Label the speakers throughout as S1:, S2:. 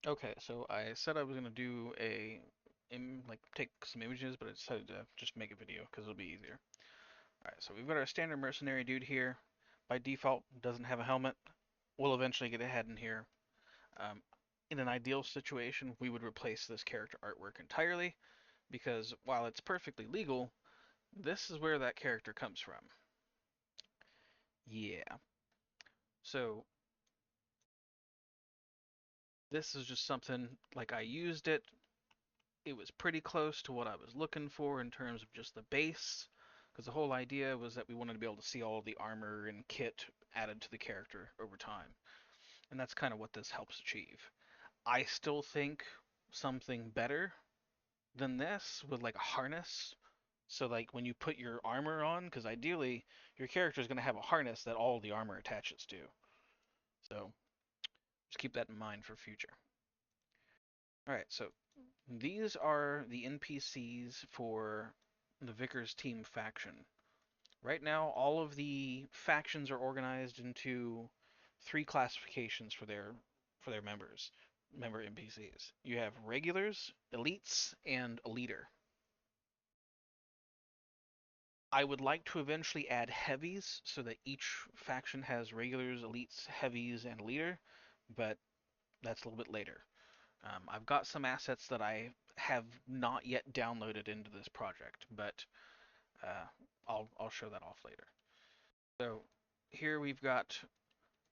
S1: Okay, so I said I was gonna do like take some images, but I decided to just make a video because it'll be easier. All right, so we've got our standard mercenary dude here. By default, doesn't have a helmet. We'll eventually get ahead in here. Um, in an ideal situation, we would replace this character artwork entirely because while it's perfectly legal, this is where that character comes from. Yeah. So this is just something like I used it. It was pretty close to what I was looking for in terms of just the base, because the whole idea was that we wanted to be able to see all the armor and kit added to the character over time, and that's kind of what this helps achieve. I still think something better than this with like a harness. So like when you put your armor on, because ideally your character is going to have a harness that all the armor attaches to. So just keep that in mind for future. All right, so these are the NPCs for the Vickers team faction. Right now, all of the factions are organized into three classifications for their member NPCs. You have regulars, elites, and a leader. I would like to eventually add heavies so that each faction has regulars, elites, heavies, and a leader, but that's a little bit later. I've got some assets that I have not yet downloaded into this project, but uh, I'll show that off later. So here we've got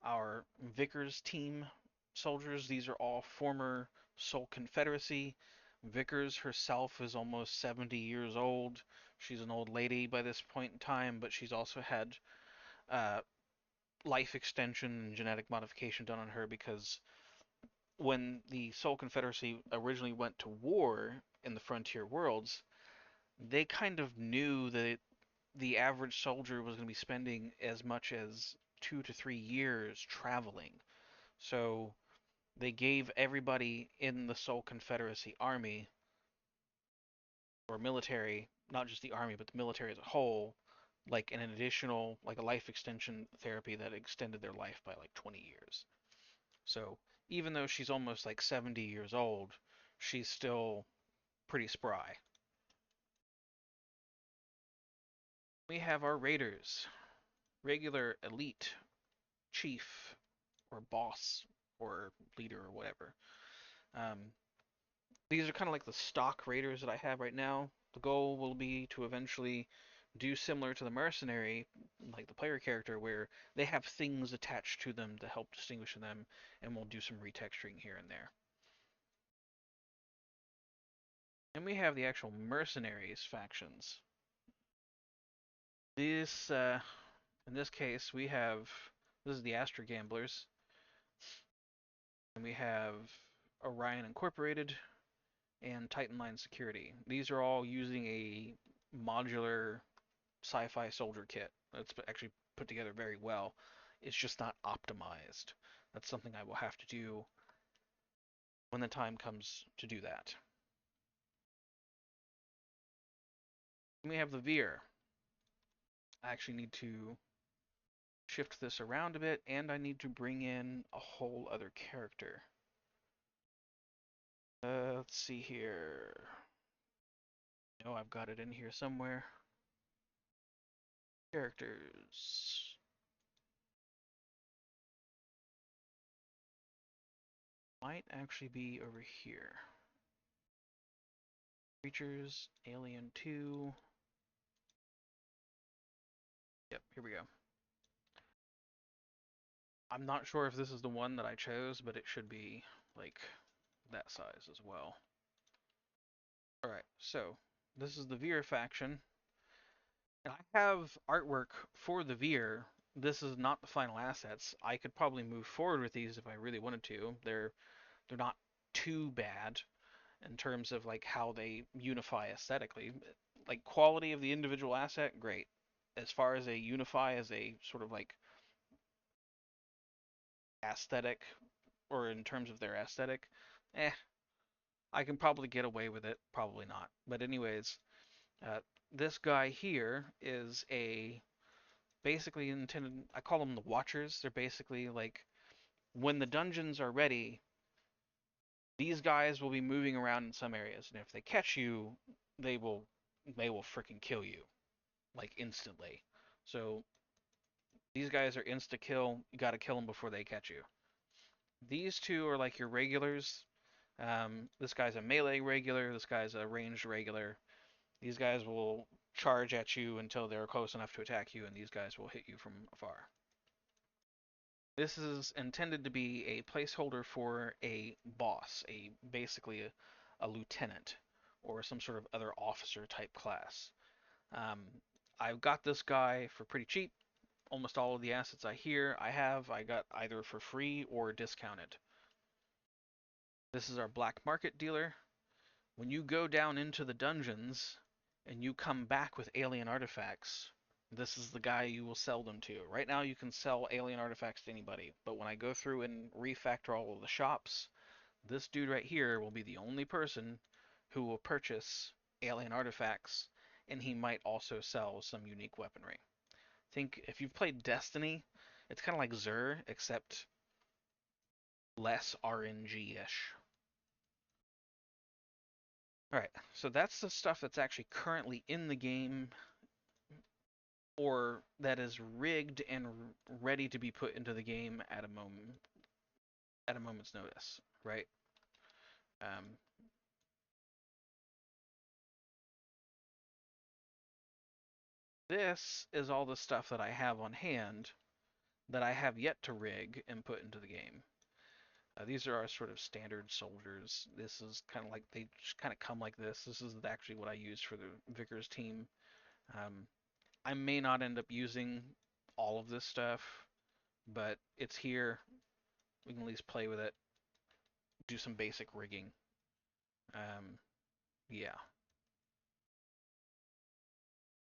S1: our Vickers team soldiers. These are all former Soul Confederacy. Vickers herself is almost 70 years old. She's an old lady by this point in time, but she's also had uh, life extension and genetic modification done on her because when the Soul Confederacy originally went to war in the frontier worlds, they kind of knew that the average soldier was going to be spending as much as 2 to 3 years traveling. So they gave everybody in the Soul Confederacy army or military, not just the army, but the military as a whole, like an additional, like a life extension therapy that extended their life by like 20 years. So even though she's almost like 70 years old, she's still pretty spry. We have our raiders, regular, elite, chief, or boss, or leader, or whatever. Um, these are kind of like the stock raiders that I have right now. The goal will be to eventually do similar to the mercenary, like the player character, where they have things attached to them to help distinguish them, and we'll do some retexturing here and there. And we have the actual mercenaries factions. This, in this case, we have this is the Astra Gamblers, and we have Orion Incorporated and Titan Line Security. These are all using a modular sci-fi soldier kit. That's actually put together very well. It's just not optimized. That's something I will have to do when the time comes to do that. Then we have the Veer. I actually need to shift this around a bit, and I need to bring in a whole other character. Let's see here. No, I've got it in here somewhere. Characters. Might actually be over here. Creatures, Alien 2. Yep, here we go. I'm not sure if this is the one that I chose, but it should be like that size as well. Alright, so this is the Veer faction. And I have artwork for the Veer. This is not the final assets. I could probably move forward with these if I really wanted to. They're not too bad in terms of like how they unify aesthetically. Like quality of the individual asset, great. As far as they unify as a sort of like aesthetic or in terms of their aesthetic, eh, I can probably get away with it, probably not. But anyways, uh, this guy here is a basically intended. I call them the Watchers. They're basically like when the dungeons are ready, These guys will be moving around in some areas, and if they catch you, they will they will freaking kill you like instantly. So these guys are insta kill. You got to kill them before they catch you. These two are like your regulars. This guy's a melee regular. This guy's a ranged regular. These guys will charge at you until they're close enough to attack you, and these guys will hit you from afar. This is intended to be a placeholder for a boss, a basically a lieutenant or some sort of other officer type class. Um, I've got this guy for pretty cheap. Almost all of the assets I got either for free or discounted. This is our black market dealer. When you go down into the dungeons and you come back with alien artifacts, this is the guy you will sell them to. Right now you can sell alien artifacts to anybody, but when I go through and refactor all of the shops, this dude right here will be the only person who will purchase alien artifacts, and he might also sell some unique weaponry. Think if you've played Destiny, it's kind of like Xur, except less RNG-ish. Alright, so that's the stuff that's actually currently in the game or that is rigged and ready to be put into the game at a moment's notice, right? Um, this is all the stuff that I have on hand that I have yet to rig and put into the game. These are our sort of standard soldiers. This is kind of like they just kind of come like this. This is actually what I use for the Vickers team. Um, I may not end up using all of this stuff, but it's here. We can at least play with it, do some basic rigging. Um, yeah,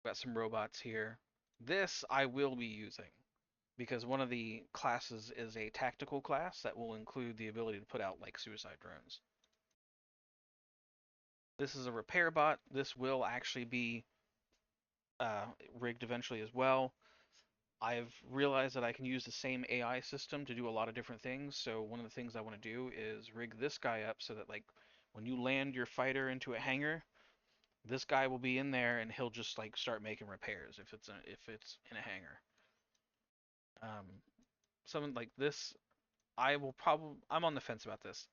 S1: got some robots here. This I will be using because one of the classes is a tactical class that will include the ability to put out like suicide drones. This is a repair bot. This will actually be rigged eventually as well. I've realized that I can use the same AI system to do a lot of different things. So one of the things I want to do is rig this guy up so that like when you land your fighter into a hangar, this guy will be in there and he'll just like start making repairs if it's in a hangar. Um, Something like this, I'm on the fence about this.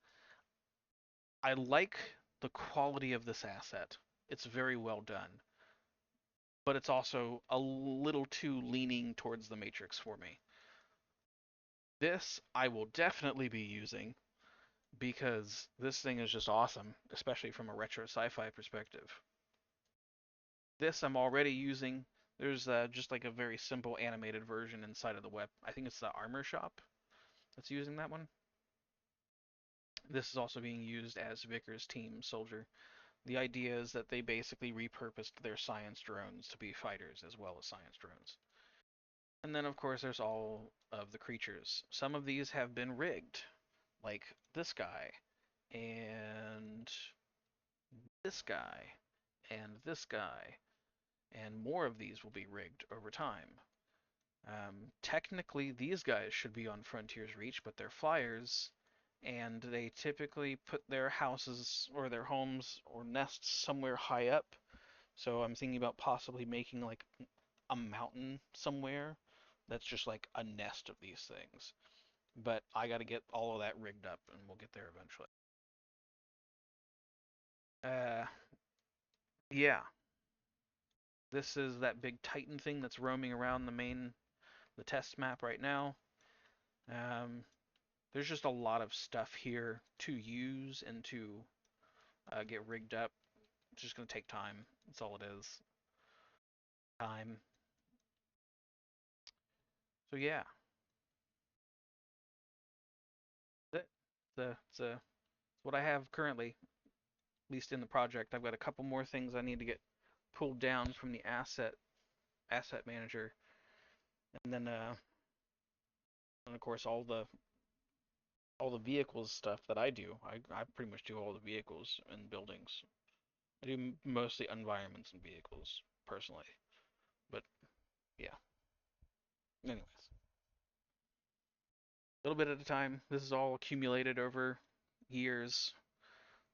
S1: I like the quality of this asset. It's very well done, but it's also a little too leaning towards the Matrix for me. This I will definitely be using because this thing is just awesome, especially from a retro sci-fi perspective. This I'm already using. There's just like a very simple animated version inside of the web. I think it's the Armor Shop that's using that one. This is also being used as Vickers' team soldier. The idea is that they basically repurposed their science drones to be fighters as well as science drones. And then, of course, there's all of the creatures. Some of these have been rigged, like this guy, and this guy, and this guy, and more of these will be rigged over time. Technically, these guys should be on Frontier's Reach, but they're flyers, and they typically put their houses or their homes or nests somewhere high up. So I'm thinking about possibly making like a mountain somewhere that's just like a nest of these things. But I got to get all of that rigged up, and we'll get there eventually. Uh, yeah, this is that big Titan thing that's roaming around the test map right now. Um, there's just a lot of stuff here to use and to get rigged up. It's just gonna take time. That's all it is. Time. So yeah, that it's what I have currently, at least in the project. I've got a couple more things I need to get pulled down from the asset manager, and then and of course all the vehicles stuff that I do. I pretty much do all the vehicles and buildings. I do mostly environments and vehicles personally, but yeah. Anyways, a little bit at a time. This is all accumulated over years.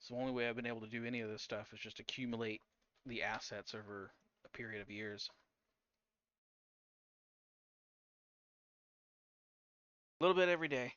S1: So the only way I've been able to do any of this stuff is just accumulate the assets over a period of years. A little bit every day.